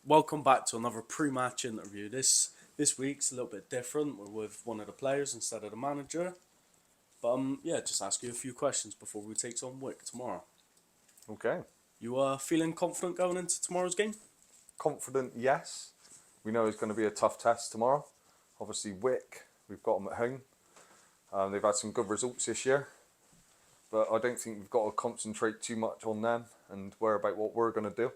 welcome back to another pre-match interview. This week's a little bit different. We're with one of the players instead of the manager. But yeah, just ask you a few questions before we take on Wick tomorrow. Okay. You feeling confident going into tomorrow's game? Confident, yes. We know it's going to be a tough test tomorrow. Obviously, Wick, we've got them at home. They've had some good results this year. But I don't think we've got to concentrate too much on them and worry about what we're going to do.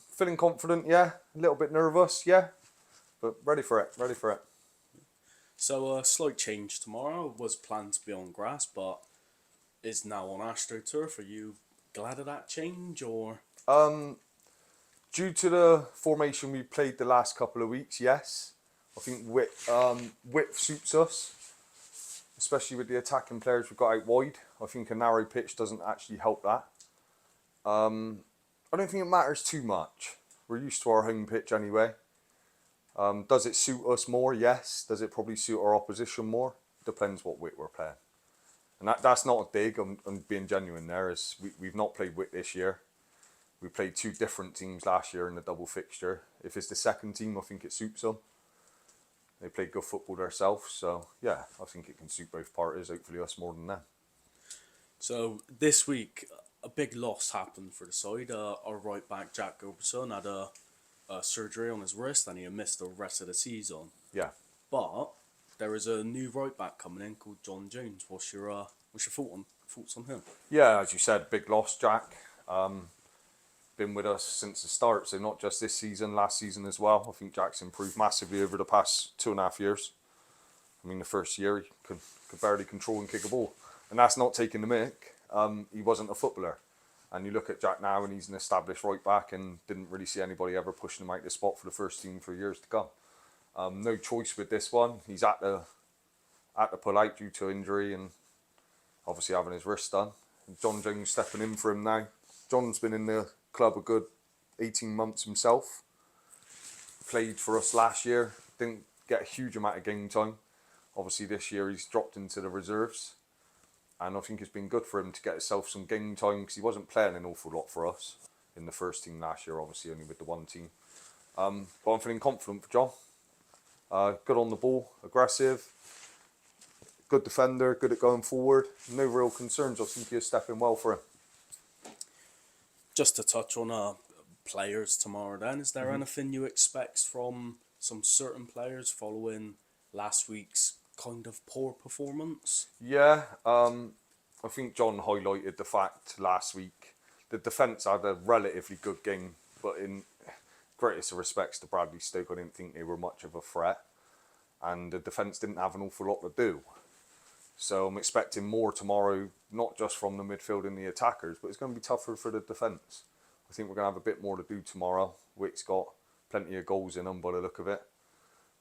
Feeling confident, yeah. A little bit nervous, yeah. But ready for it. So a slight change tomorrow. Was planned to be on grass, but is now on AstroTurf. Are you glad of that change, or? Due to the formation we played the last couple of weeks, yes. I think width suits us, especially with the attacking players we've got out wide. I think a narrow pitch doesn't actually help that. I don't think it matters too much. We're used to our home pitch anyway. Does it suit us more? Yes. Does it probably suit our opposition more? Depends what Wick we're playing. And that's not a dig, I'm being genuine there. We've not played Wick this year. We played two different teams last year in the double fixture. If it's the second team, I think it suits them. They played good football themselves, so yeah, I think it can suit both parties, hopefully us more than them. So this week, a big loss happened for the side. Our right back Jack Gilbertson had a surgery on his wrist and he missed the rest of the season. Yeah. But there is a new right back coming in called John Jones. What's your thoughts on him? Yeah, as you said, big loss, Jack. Been with us since the start, so not just this season, last season as well. I think Jack's improved massively over the past 2.5 years. I mean, the first year he could barely control and kick a ball. And that's not taking the mick. He wasn't a footballer. And you look at Jack now and he's an established right back and didn't really see anybody ever pushing him out the spot for the first team for years to come. No choice with this one. He's at the pull out due to injury and obviously having his wrist done. And John Jones stepping in for him now. John's been in the club a good 18 months himself. Played for us last year. Didn't get a huge amount of game time. Obviously this year he's dropped into the reserves. And I think it's been good for him to get himself some game time because he wasn't playing an awful lot for us in the first team last year, obviously only with the one team. But I'm feeling confident for John. Good on the ball, aggressive, good defender, good at going forward. No real concerns. I think he's stepping well for him. Just to touch on players tomorrow then, is there anything you expect from some certain players following last week's kind of poor performance? Yeah, I think John highlighted the fact last week the defence had a relatively good game, but in greatest of respects to Bradley Stoke, I didn't think they were much of a threat, and the defence didn't have an awful lot to do. So I'm expecting more tomorrow, not just from the midfield and the attackers, but it's going to be tougher for the defence. I think we're going to have a bit more to do tomorrow. Wick's got plenty of goals in them by the look of it.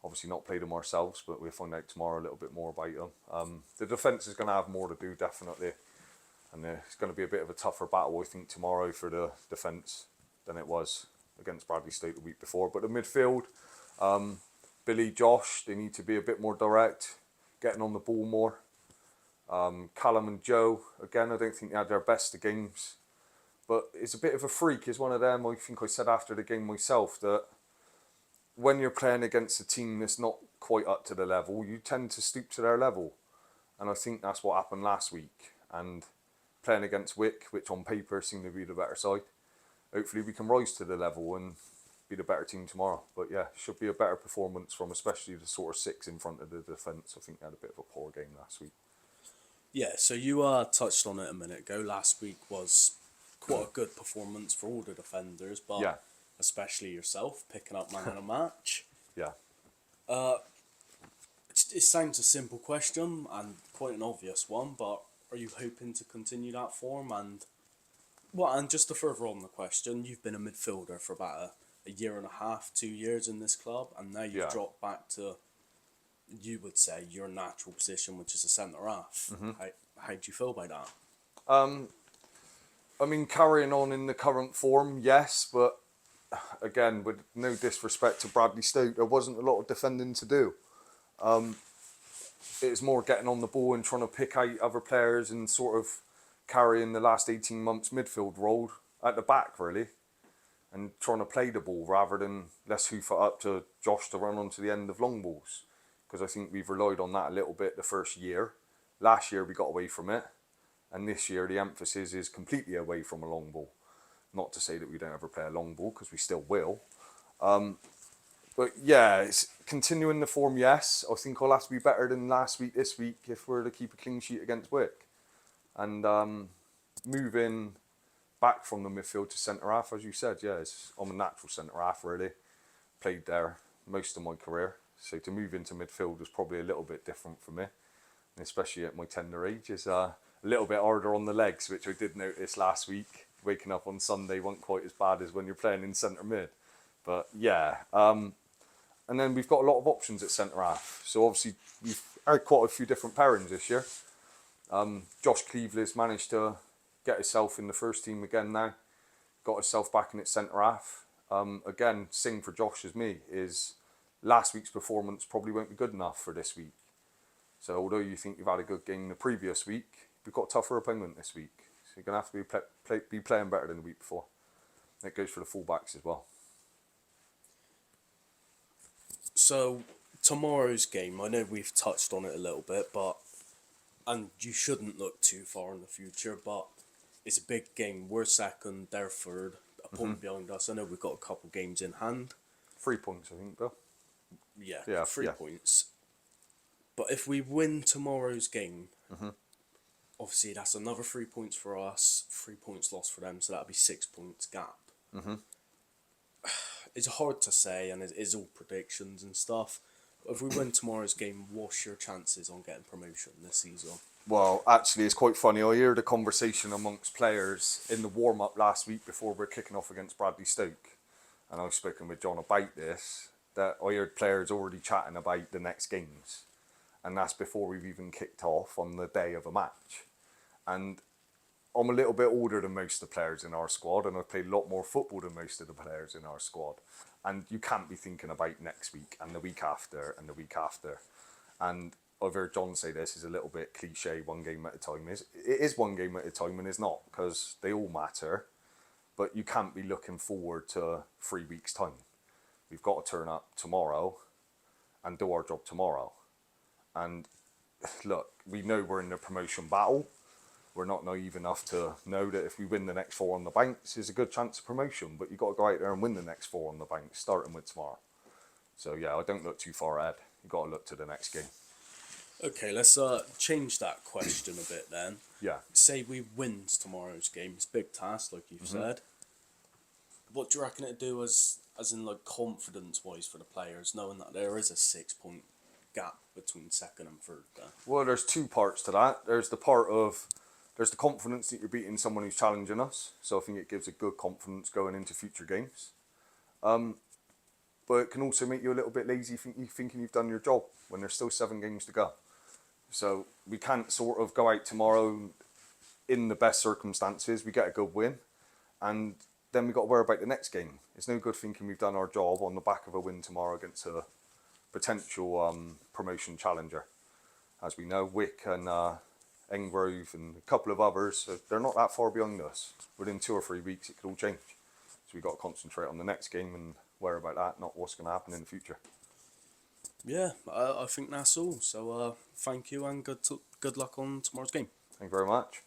Obviously not played them ourselves, but we'll find out tomorrow a little bit more about them. The defence is going to have more to do, definitely. And it's going to be a bit of a tougher battle, I think, tomorrow for the defence than it was against Bradley Stoke the week before. But the midfield, Billy, Josh, they need to be a bit more direct, getting on the ball more. Callum and Joe, again, I don't think they had their best of games. But it's a bit of a freak. It's one of them, I think I said after the game myself, that when you're playing against a team that's not quite up to the level, you tend to stoop to their level. And I think that's what happened last week. And playing against Wick, which on paper seemed to be the better side, hopefully we can rise to the level and be the better team tomorrow. But yeah, should be a better performance from especially the sort of six in front of the defence. I think they had a bit of a poor game last week. Yeah, so you touched on it a minute ago. Last week was quite a good performance for all the defenders, but Yeah. especially yourself, picking up man of the match. Yeah. It sounds a simple question and quite an obvious one, but are you hoping to continue that form? And just to further on the question, you've been a midfielder for about a year and a half, 2 years in this club, and now you've dropped back to, you would say, your natural position, which is a centre half. How do you feel about that? I mean, carrying on in the current form, yes, but again, with no disrespect to Bradley Stoke, there wasn't a lot of defending to do. It was more getting on the ball and trying to pick out other players and sort of carrying the last 18 months midfield role at the back, really. and trying to play the ball rather than let's hoof it up to Josh to run onto the end of long balls. Because I think we've relied on that a little bit the first year. Last year we got away from it, and this year the emphasis is completely away from a long ball. Not to say that we don't ever play a long ball, because we still will. But yeah, it's continuing the form, yes. I think I'll have to be better than last week this week if we're to keep a clean sheet against Wick. And moving back from the midfield to centre half, as you said, yeah, I'm a natural centre half really. Played there most of my career, so to move into midfield was probably a little bit different for me, and especially at my tender age, is a little bit harder on the legs, which I did notice last week. Waking up on Sunday wasn't quite as bad as when you're playing in centre mid, but yeah. And then we've got a lot of options at centre half, so obviously we've had quite a few different pairings this year. Josh Cleaveley's managed to get himself in the first team again now. Got himself back in at centre half. Again, same for Josh as me, is last week's performance probably won't be good enough for this week. So although you think you've had a good game the previous week, we've got a tougher opponent this week. So you're going to have to be playing better than the week before. That goes for the fullbacks as well. So tomorrow's game, I know we've touched on it a little bit, and you shouldn't look too far in the future, but it's a big game. We're second, they're third, a point behind us. I know we've got a couple games in hand. 3 points, I think, Bill. Yeah, 3 points. But if we win tomorrow's game, obviously that's another 3 points for us, 3 points lost for them, so that'll be 6 points gap. It's hard to say, and it is all predictions and stuff. But if we win tomorrow's game, what's your chances on getting promotion this season? Well, actually, it's quite funny. I heard a conversation amongst players in the warm-up last week before we're kicking off against Bradley Stoke. And I've spoken with John about this, that I heard players already chatting about the next games. And that's before we've even kicked off on the day of a match. And I'm a little bit older than most of the players in our squad, and I've played a lot more football than most of the players in our squad. And you can't be thinking about next week and the week after and the week after. And I've heard John say this is a little bit cliche, one game at a time. It is one game at a time, and it's not, because they all matter. But you can't be looking forward to 3 weeks' time. We've got to turn up tomorrow and do our job tomorrow. And look, we know we're in the promotion battle. We're not naive enough to know that if we win the next 4 on the banks, there's a good chance of promotion. But you've got to go out there and win the next 4 on the banks, starting with tomorrow. So yeah, I don't look too far ahead. You've got to look to the next game. Okay, let's change that question a bit then. Yeah. Say we win tomorrow's game. It's a big task, like you've said. What do you reckon it'd do as in like confidence-wise for the players, knowing that there is a 6 point gap between second and third there? Well, there's 2 parts to that. There's the confidence that you're beating someone who's challenging us. So I think it gives a good confidence going into future games. But it can also make you a little bit lazy thinking you've done your job when there's still 7 games to go. So we can't sort of go out tomorrow in the best circumstances. We get a good win, and then we've got to worry about the next game. It's no good thinking we've done our job on the back of a win tomorrow against a potential promotion challenger. As we know, Wick and Engrove and a couple of others, they're not that far behind us. Within 2 or 3 weeks, it could all change. So we've got to concentrate on the next game and worry about that, not what's going to happen in the future. Yeah, I think that's all. So thank you, and good luck on tomorrow's game. Thank you very much.